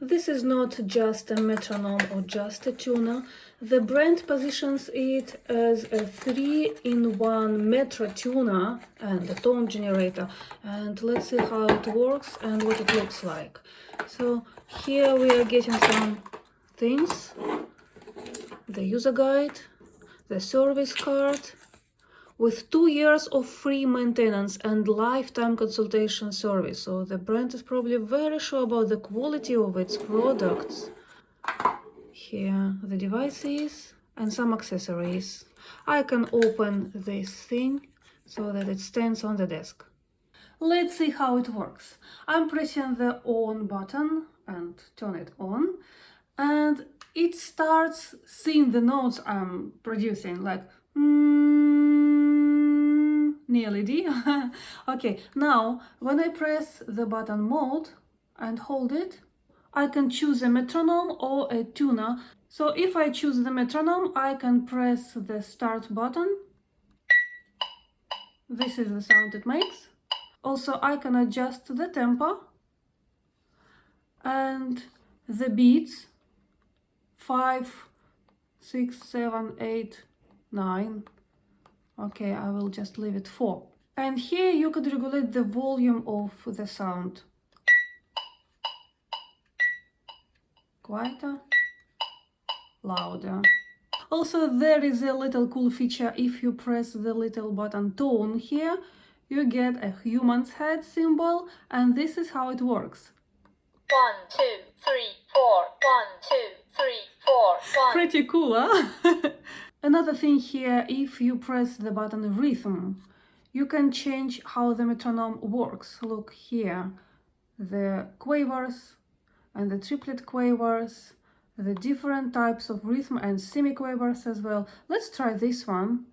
This is not just a metronome or just a tuner. The brand positions it as a 3-in-1 Metrotuner and a tone generator. And let's see how it works and what it looks like. So here we are getting some things. The user guide, the service card, with 2 years of free maintenance and lifetime consultation service. So the brand is probably very sure about the quality of its products. Here the device is and some accessories. I can open this thing so that it stands on the desk. Let's see how it works. I'm pressing the on button and turn it on, and it starts seeing the notes I'm producing, like nearly D. Okay, now when I press the button mode and hold it, I can choose a metronome or a tuner. So if I choose the metronome, I can press the start button. This is the sound it makes. Also, I can adjust the tempo and the beats, 5, 6, 7, 8, 9. Okay, I will just leave it 4. And here you could regulate the volume of the sound. Quieter, louder. Also, there is a little cool feature. If you press the little button tone here, you get a human's head symbol, and this is how it works. 1, 2, 3, 4. 1, 2, 3, 4. 1. Pretty cool, huh? Another thing here, if you press the button rhythm, you can change how the metronome works. Look here, the quavers and the triplet quavers, the different types of rhythm and semi-quavers as well. Let's try this one.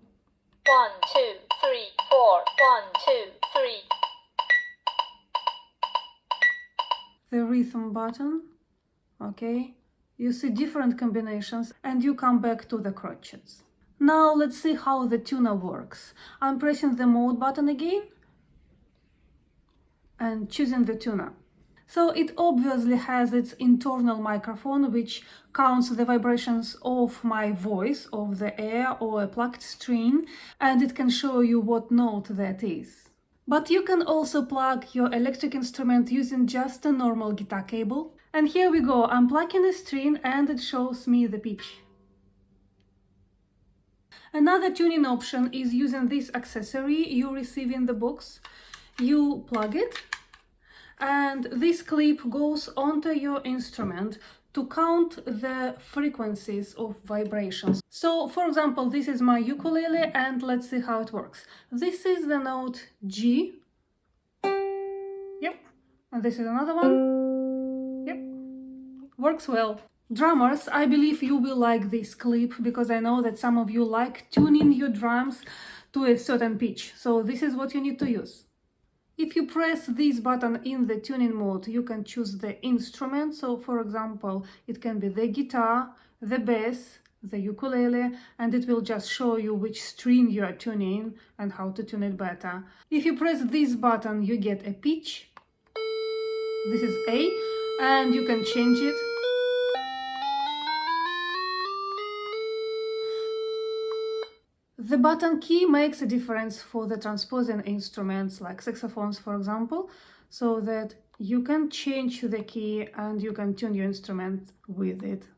1, 2, 3, 4. 1, 2, 3. The rhythm button, okay. You see different combinations and you come back to the crotchets. Now let's see how the tuner works. I'm pressing the mode button again and choosing the tuner. So it obviously has its internal microphone, which counts the vibrations of my voice, of the air or a plucked string, and it can show you what note that is. But you can also plug your electric instrument using just a normal guitar cable. And here we go, I'm plugging a string and it shows me the pitch. Another tuning option is using this accessory you receive in the box. You plug it, and this clip goes onto your instrument to count the frequencies of vibrations. So, for example, this is my ukulele, and let's see how it works. This is the note G. Yep. And this is another one. Yep. Works well. Drummers, I believe you will like this clip, because I know that some of you like tuning your drums to a certain pitch. So this is what you need to use. If you press this button in the tuning mode, you can choose the instrument. So for example, it can be the guitar, the bass, the ukulele, and it will just show you which string you are tuning and how to tune it better. If you press this button, you get a pitch. This is A, and you can change it. The button key makes a difference for the transposing instruments like saxophones, for example, so that you can change the key and you can tune your instrument with it.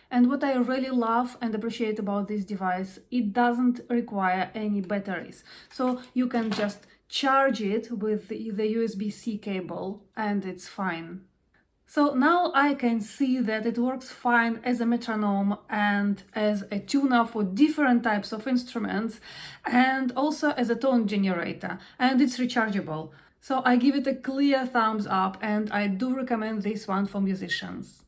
And what I really love and appreciate about this device, it doesn't require any batteries. So you can just charge it with the USB-C cable and it's fine. So now I can see that it works fine as a metronome and as a tuner for different types of instruments, and also as a tone generator, and it's rechargeable. So I give it a clear thumbs up, and I do recommend this one for musicians.